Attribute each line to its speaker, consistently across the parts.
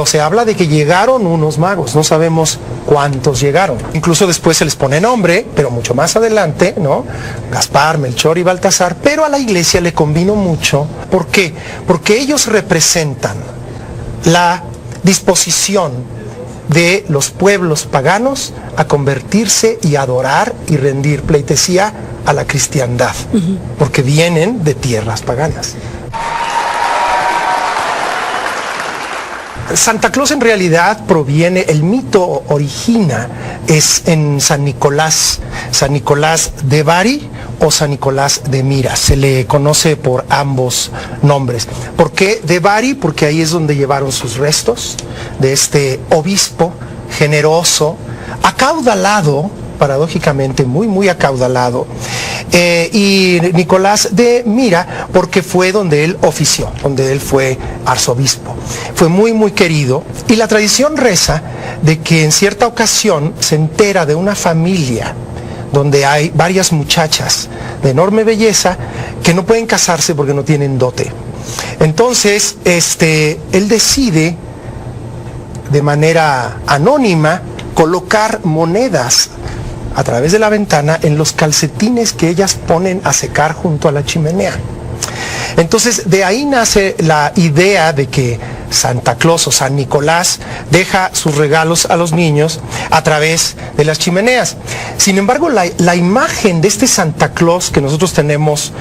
Speaker 1: Se habla de que llegaron unos magos, no sabemos cuántos llegaron. Incluso después se les pone nombre, pero mucho más adelante, ¿no? Gaspar, Melchor y Baltasar, pero a la iglesia le convino mucho. ¿Por qué? Porque ellos representan la disposición de los pueblos paganos a convertirse y adorar y rendir pleitesía a la cristiandad, porque vienen de tierras paganas. Santa Claus en realidad proviene, el mito origina, es en San Nicolás de Bari o San Nicolás de Mira, se le conoce por ambos nombres. ¿Por qué de Bari? Porque ahí es donde llevaron sus restos de este obispo generoso, acaudalado, paradójicamente muy acaudalado, y Nicolás de Mira porque fue donde él ofició, donde él fue arzobispo. Fue muy querido, y la tradición reza de que en cierta ocasión se entera de una familia donde hay varias muchachas de enorme belleza que no pueden casarse porque no tienen dote. Entonces él decide de manera anónima colocar monedas a través de la ventana en los calcetines que ellas ponen a secar junto a la chimenea. Entonces de ahí nace la idea de que Santa Claus o San Nicolás deja sus regalos a los niños a través de las chimeneas. Sin embargo, la imagen de este Santa Claus que nosotros tenemos,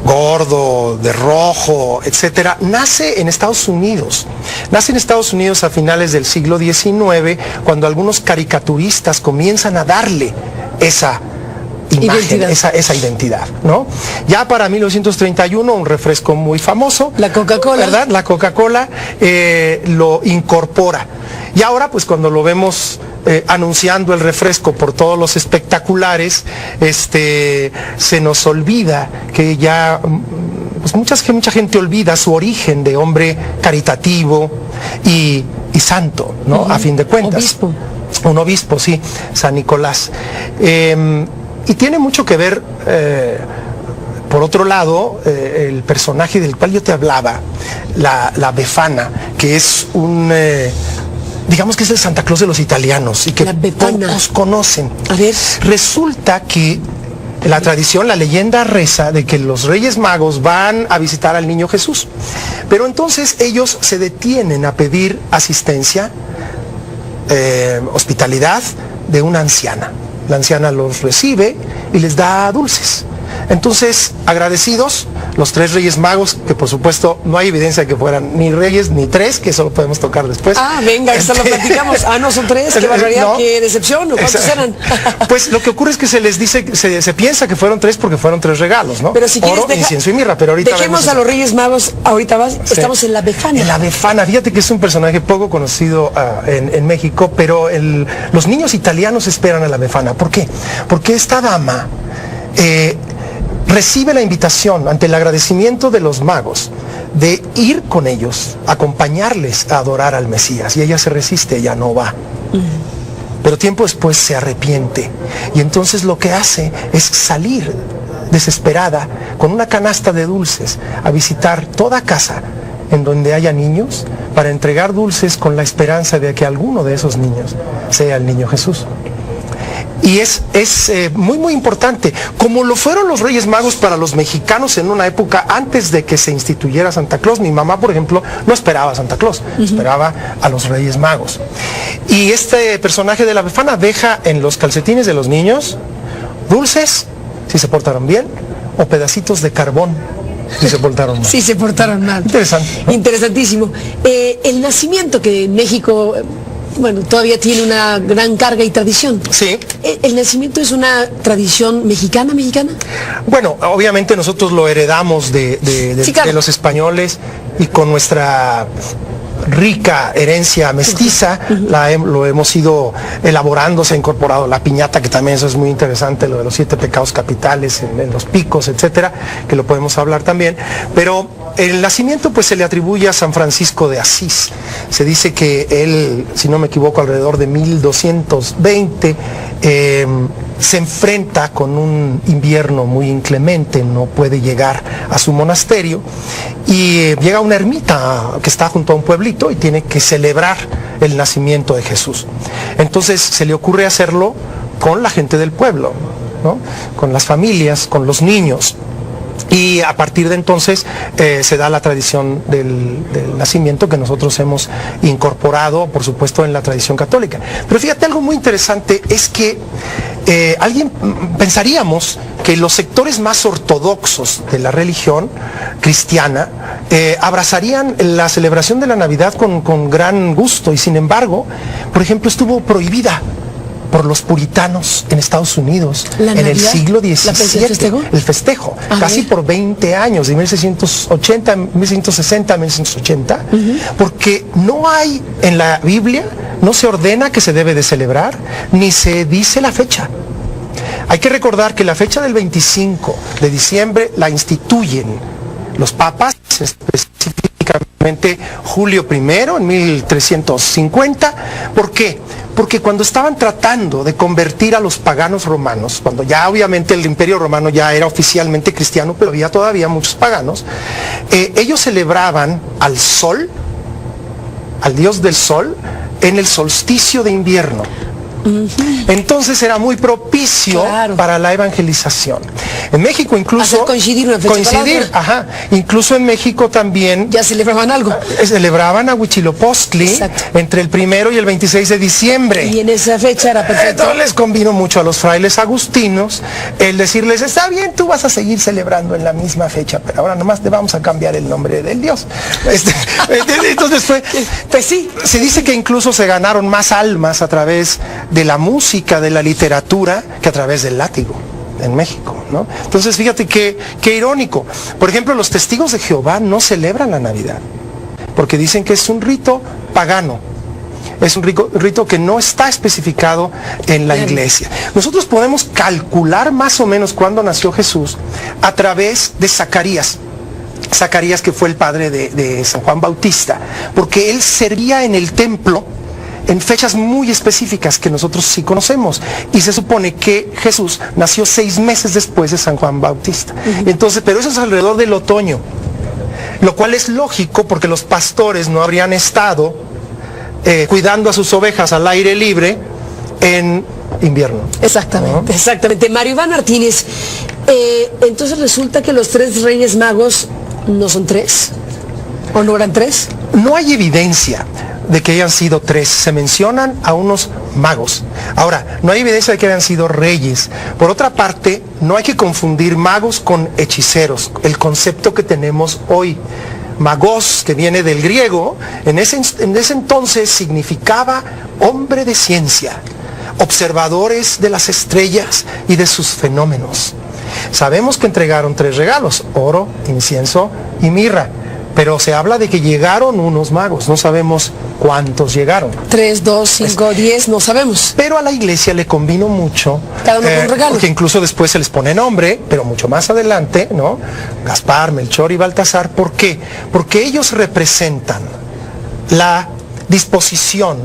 Speaker 1: gordo, de rojo, etcétera, nace en Estados Unidos. Nace en Estados Unidos a finales del siglo XIX, cuando algunos caricaturistas comienzan a darle esa imagen, esa identidad, ¿no? Ya para 1931, un refresco muy famoso,
Speaker 2: la Coca-Cola,
Speaker 1: ¿verdad? La Coca-Cola lo incorpora. Y ahora, pues cuando lo vemos anunciando el refresco por todos los espectaculares, se nos olvida que ya, pues mucha gente olvida su origen de hombre caritativo y santo, ¿no? A fin de cuentas.
Speaker 2: Obispo.
Speaker 1: Un obispo, sí, San Nicolás. Y tiene mucho que ver, por otro lado, el personaje del cual yo te hablaba, la Befana, que es digamos que es el Santa Claus de los italianos y que pocos conocen.
Speaker 2: A ver.
Speaker 1: Resulta que la tradición, la leyenda reza de que los Reyes Magos van a visitar al niño Jesús. Pero entonces ellos se detienen a pedir asistencia, hospitalidad de una anciana. La anciana los recibe y les da dulces. Entonces, agradecidos, los tres Reyes Magos, que por supuesto no hay evidencia de que fueran ni reyes ni tres, que eso lo podemos tocar después.
Speaker 2: Ah, venga, eso lo platicamos. Ah, no, son tres, qué barbaridad, no, qué decepción, ¿cuántos eran?
Speaker 1: Pues lo que ocurre es que se les dice, se piensa que fueron tres porque fueron tres regalos, ¿no?
Speaker 2: Pero si quieres,
Speaker 1: oro, incienso y mirra, pero ahorita
Speaker 2: dejemos a los Reyes Magos, ahorita estamos en la Befana. En
Speaker 1: la Befana, fíjate que es un personaje poco conocido en México, pero los niños italianos esperan a la Befana. ¿Por qué? Porque esta dama recibe la invitación ante el agradecimiento de los magos de ir con ellos, acompañarles a adorar al Mesías, y ella se resiste, ella no va. Pero tiempo después se arrepiente, y entonces lo que hace es salir desesperada con una canasta de dulces a visitar toda casa en donde haya niños para entregar dulces con la esperanza de que alguno de esos niños sea el niño Jesús. Y es muy importante, como lo fueron los Reyes Magos para los mexicanos en una época antes de que se instituyera Santa Claus. Mi mamá, por ejemplo, no esperaba a Santa Claus, esperaba a los Reyes Magos. Y este personaje de la Befana deja en los calcetines de los niños dulces, si se portaron bien, o pedacitos de carbón, si se portaron mal.
Speaker 2: Si se portaron mal.
Speaker 1: Interesante, ¿no?
Speaker 2: Interesantísimo. El nacimiento, que en México, bueno, todavía tiene una gran carga y tradición.
Speaker 1: Sí.
Speaker 2: ¿El nacimiento es una tradición mexicana?
Speaker 1: Bueno, obviamente nosotros lo heredamos de los españoles, y con nuestra rica herencia mestiza, lo hemos ido elaborando, se ha incorporado la piñata, que también eso es muy interesante, lo de los 7 pecados capitales en los picos, etcétera, que lo podemos hablar también. Pero el nacimiento pues se le atribuye a San Francisco de Asís. Se dice que él, si no me equivoco, alrededor de 1220, se enfrenta con un invierno muy inclemente, no puede llegar a su monasterio y llega a una ermita que está junto a un pueblito y tiene que celebrar el nacimiento de Jesús. Entonces se le ocurre hacerlo con la gente del pueblo, ¿no? Con las familias, con los niños. Y a partir de entonces se da la tradición del nacimiento que nosotros hemos incorporado, por supuesto, en la tradición católica. Pero fíjate, algo muy interesante es que pensaríamos que los sectores más ortodoxos de la religión cristiana abrazarían la celebración de la Navidad con gran gusto, y sin embargo, por ejemplo, estuvo prohibida por los puritanos en Estados Unidos en el siglo XVII, el festejo, casi por 20 años, de 1680, 1660, 1680, porque no hay en la Biblia, no se ordena que se debe de celebrar, ni se dice la fecha. Hay que recordar que la fecha del 25 de diciembre la instituyen los papas, específicamente Julio I en 1350. ¿Por qué? Porque cuando estaban tratando de convertir a los paganos romanos, cuando ya obviamente el Imperio Romano ya era oficialmente cristiano, pero había todavía muchos paganos, ellos celebraban al sol, al dios del sol, en el solsticio de invierno. Entonces era muy propicio para la evangelización. En México incluso incluso en México también
Speaker 2: ya celebraban algo.
Speaker 1: Celebraban a Huitzilopochtli entre el 1 y el 26 de diciembre.
Speaker 2: Y en esa fecha era perfecto.
Speaker 1: Entonces les convino mucho a los frailes agustinos el decirles: está bien, tú vas a seguir celebrando en la misma fecha, pero ahora nomás te vamos a cambiar el nombre del Dios. Entonces pues sí, se dice que incluso se ganaron más almas a través de la música, de la literatura, que a través del látigo en México, ¿no? Entonces fíjate qué irónico. Por ejemplo, los testigos de Jehová no celebran la Navidad, porque dicen que es un rito pagano, es un rito que no está especificado en la iglesia. Nosotros podemos calcular más o menos cuándo nació Jesús a través de Zacarías, que fue el padre de San Juan Bautista, porque él servía en el templo en fechas muy específicas que nosotros sí conocemos, y se supone que Jesús nació 6 meses después de San Juan Bautista. Entonces, pero eso es alrededor del otoño, lo cual es lógico porque los pastores no habrían estado cuidando a sus ovejas al aire libre en invierno.
Speaker 2: Exactamente, ¿no? Exactamente. Mario Iván Martínez, entonces resulta que los 3 Reyes Magos no son 3, ¿o no eran 3?
Speaker 1: No hay evidencia de que hayan sido 3, se mencionan a unos magos. Ahora, no hay evidencia de que hayan sido reyes. Por otra parte, no hay que confundir magos con hechiceros, el concepto que tenemos hoy. Magos, que viene del griego, en ese entonces significaba hombre de ciencia, observadores de las estrellas y de sus fenómenos. Sabemos que entregaron 3 regalos: oro, incienso y mirra. Pero se habla de que llegaron unos magos, no sabemos cuántos llegaron.
Speaker 2: 3, 2, 5, 10, no sabemos.
Speaker 1: Pero a la iglesia le convino mucho,
Speaker 2: cada uno con un regalo,
Speaker 1: porque incluso después se les pone nombre, pero mucho más adelante, ¿no? Gaspar, Melchor y Baltasar. ¿Por qué? Porque ellos representan la disposición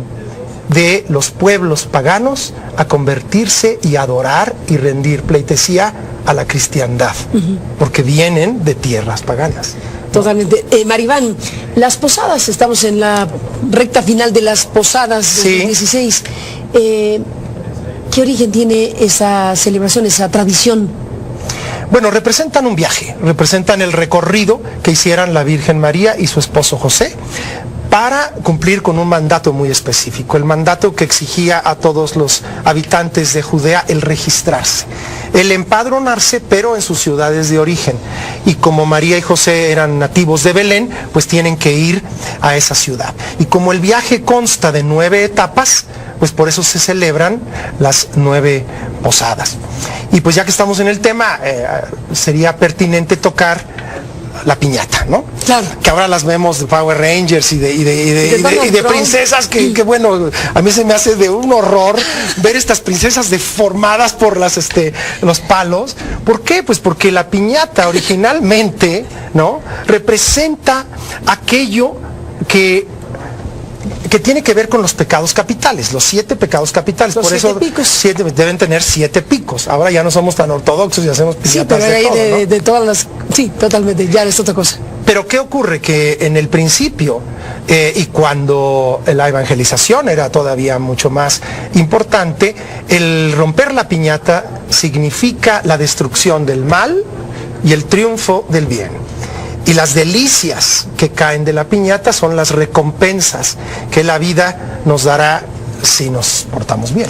Speaker 1: de los pueblos paganos a convertirse y adorar y rendir pleitesía a la cristiandad, porque vienen de tierras paganas.
Speaker 2: Totalmente. Mariván, las posadas, estamos en la recta final de las posadas del 2016. ¿Qué origen tiene esa celebración, esa tradición?
Speaker 1: Bueno, representan un viaje, representan el recorrido que hicieran la Virgen María y su esposo José para cumplir con un mandato muy específico, el mandato que exigía a todos los habitantes de Judea el registrarse, el empadronarse, pero en sus ciudades de origen. Y como María y José eran nativos de Belén, pues tienen que ir a esa ciudad. Y como el viaje consta de 9 etapas, pues por eso se celebran las 9 posadas. Y pues ya que estamos en el tema, sería pertinente tocar la piñata, ¿no?
Speaker 2: Claro.
Speaker 1: Que ahora las vemos de Power Rangers y de princesas que bueno, a mí se me hace de un horror ver estas princesas deformadas por los palos. ¿Por qué? Pues porque la piñata originalmente, ¿no?, representa aquello que que tiene que ver con los pecados capitales, los 7 pecados capitales.
Speaker 2: Los
Speaker 1: por eso
Speaker 2: 7 picos.
Speaker 1: deben tener 7 picos. Ahora ya no somos tan ortodoxos y hacemos piñatas
Speaker 2: pero hay
Speaker 1: todo, ¿no?
Speaker 2: de todas las... Sí, totalmente, ya es otra cosa.
Speaker 1: Pero ¿qué ocurre? Que en el principio, y cuando la evangelización era todavía mucho más importante, el romper la piñata significa la destrucción del mal y el triunfo del bien. Y las delicias que caen de la piñata son las recompensas que la vida nos dará si nos portamos bien.